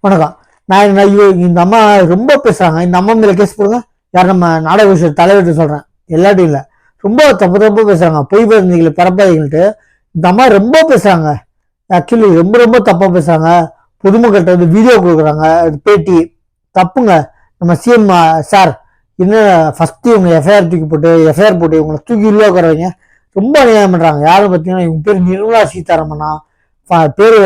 வணக்கம். இந்த அம்மா ரொம்ப பேசுறாங்க. இந்த அம்மா மேல கேஸ் போடுங்க. யார் நம்ம நாடக விஷயம் தலைவர்கிட்ட சொல்றேன். எல்லாத்தையும் இல்ல, ரொம்ப தப்பு தப்பு பேசுறாங்க. பொய் பேசுறீங்களே பரப்பாதீங்கன்ட்டு இந்த அம்மா ரொம்ப பேசுறாங்க. ஆக்சுவலி ரொம்ப ரொம்ப தப்பா பேசுறாங்க. பொதுமக்கள்கிட்ட வந்து வீடியோ கொடுக்குறாங்க, பேட்டி. தப்புங்க. நம்ம சிஎம் சார் என்ன ஃபர்ஸ்ட் இவங்க எஃப்ஐஆர் போட்டு இவங்களை தூக்கி உள்ள உட்காரவங்க ரொம்ப அநியாயம் பண்றாங்க. யாரும் பார்த்தீங்கன்னா இவங்க பேர் நிர்மலா சீதாராமனா, பேரு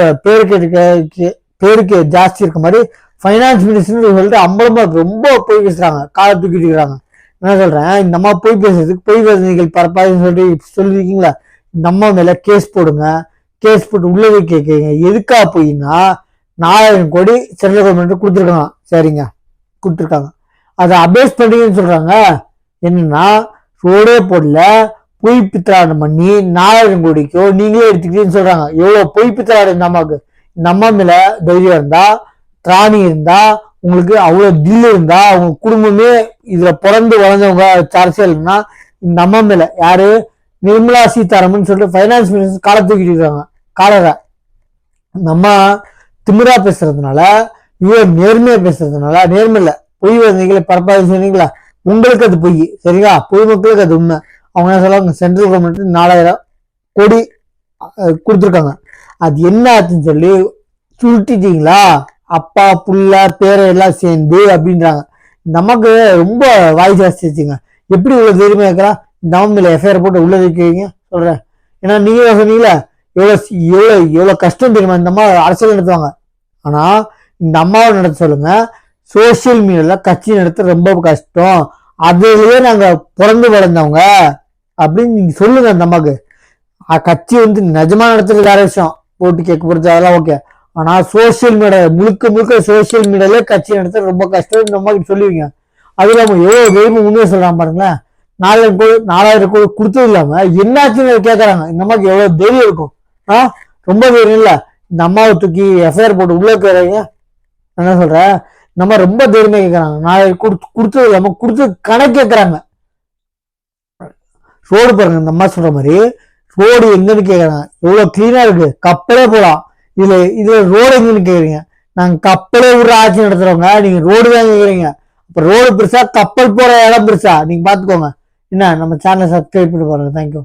பேருக்கு ஜாஸ்தி இருக்க மாதிரி ஃபைனான்ஸ் மினிஸ்டர் சொல்லிட்டு அம்பலமா ரொம்ப போய் பேசுறாங்க, காலை தூக்கிட்டு இருக்கிறாங்க. என்ன சொல்றேன், இந்த அம்மா போய் பேசுறதுக்கு பொய் வதந்திகள் பரப்பாதுன்னு சொல்லிருக்கீங்களா, இந்த அம்மா மேல கேஸ் போடுங்க. கேஸ் போட்டு உள்ளவே கேட்குறீங்க. எதுக்கா போயின்னா 4000 கோடி சென்ட்ரல் கவர்மெண்ட் கொடுத்துருக்காங்க. சரிங்க, கொடுத்துருக்காங்க. அதை அபேஸ் பண்ணீங்கன்னு சொல்றாங்க. என்னன்னா ரோடே போடல, பொய் பித்தலாட்டம் பண்ணி 4000 கோடிக்கோ நீங்களே எடுத்துக்கிட்டீங்கன்னு சொல்றாங்க. எவ்வளவு பொய் பித்தலாட்டம் இந்த அம்மாவுக்கு. இந்த அம்மா மேல தைரியம் இருந்தா, திராணி இருந்தா, உங்களுக்கு அவ்வளவு தில் இருந்தா, அவங்க குடும்பமே இதுல பிறந்து வளர்ந்தவங்க அரசியல்னா இந்த அம்மா மேல யாரு, நிர்மலா சீதாராமன் சொல்லிட்டு ஃபைனான்ஸ் மினிஸ்டர் காலை தூக்கிட்டு இருக்காங்க. காலரை இந்த அம்மா திமிரா பேசுறதுனால, இவ்வளவு நேர்மையா பேசுறதுனால, நேர்மை இல்ல பொய் வந்தீங்களே பரப்பாது சொன்னீங்களா, உங்களுக்கு அது பொய். சரிங்களா, பொதுமக்களுக்கு அது உண்மை. அவங்க என்ன சொல்லுவாங்க, சென்ட்ரல் கவர்மெண்ட் 4000 கோடி கொடுத்துருக்காங்க. அது என்ன ஆச்சுன்னு சொல்லி சுருட்டிட்டீங்களா, அப்பா புள்ள பேரை எல்லாம் சேர்ந்து அப்படின்றாங்க. இந்த அம்மாக்கு ரொம்ப வாய் ஜாஸ்தி வச்சுங்க. எப்படி இவ்வளவு தைரியமா இருக்கிறா இந்த அம்மா மேல எஃப்ஐஆர் போட்டு உள்ள வைக்கிறீங்க சொல்றேன். ஏன்னா நீங்க சொன்னீங்களா எவ்வளவு எவ்வளவு எவ்வளவு கஷ்டம் தெரியுமா இந்த அம்மா அரசியல் நடத்துவாங்க. ஆனா இந்த அம்மாவை நடத்த சொல்லுங்க, சோசியல் மீடியால கட்சி நடத்த ரொம்ப கஷ்டம், அதுலயே நாங்க பிறந்து வளர்ந்தவங்க அப்படின்னு நீங்க சொல்லுங்க அந்த அம்மாக்கு. கட்சி வந்து நிஜமா நடத்துறது வேற விஷயம், போட்டு கேட்க போறது அதெல்லாம் ஓகே. ஆனா சோசியல் மீடியா முழுக்க முழுக்க சோசியல் மீடியால கட்சி நடத்த ரொம்ப கஷ்டம் இந்த அம்மாக்கு சொல்லுவீங்க. அது இல்லாம எவ்வளவு தைரியம் உண்மையை சொல்றாங்க பாருங்களேன். 4000 கோடி கொடுத்தது இல்லாம என்னாச்சுன்னு கேட்கறாங்க. இந்த அம்மாக்கு எவ்வளவு தைரியம் இருக்கும். ரொம்ப தைரியம் இல்ல. இந்த அம்மாவை தூக்கி எஃப்ஐஆர் போட்டு உள்ள கேட்கறீங்க. என்ன சொல்றேன், இந்த அம்மா ரொம்ப தைரியமா கேட்கறாங்க. 4000 கொடுத்தது இல்லாம கொடுத்தது கணக்கு கேட்கறாங்க. ரோடு பாருங்க, இந்த அம்மா சொல்ற மாதிரி ரோடு எங்கன்னு கேக்குறாங்க. எவ்வளவு கிளீனா இருக்கு, கப்பலே போலாம். இதுல ரோடு எங்கன்னு கேக்குறீங்க. நாங்க கப்பலே விடுற ஆட்சி நடத்துறவங்க, நீங்க ரோடு தான் கேக்குறீங்க. அப்ப ரோடு பெருசா, கப்பல் போற இடம் பெருசா, நீங்க பாத்துக்கோங்க. என்ன நம்ம சேனலை சப்ஸ்கிரைப் பண்ணி பாருங்க. தேங்க்யூ.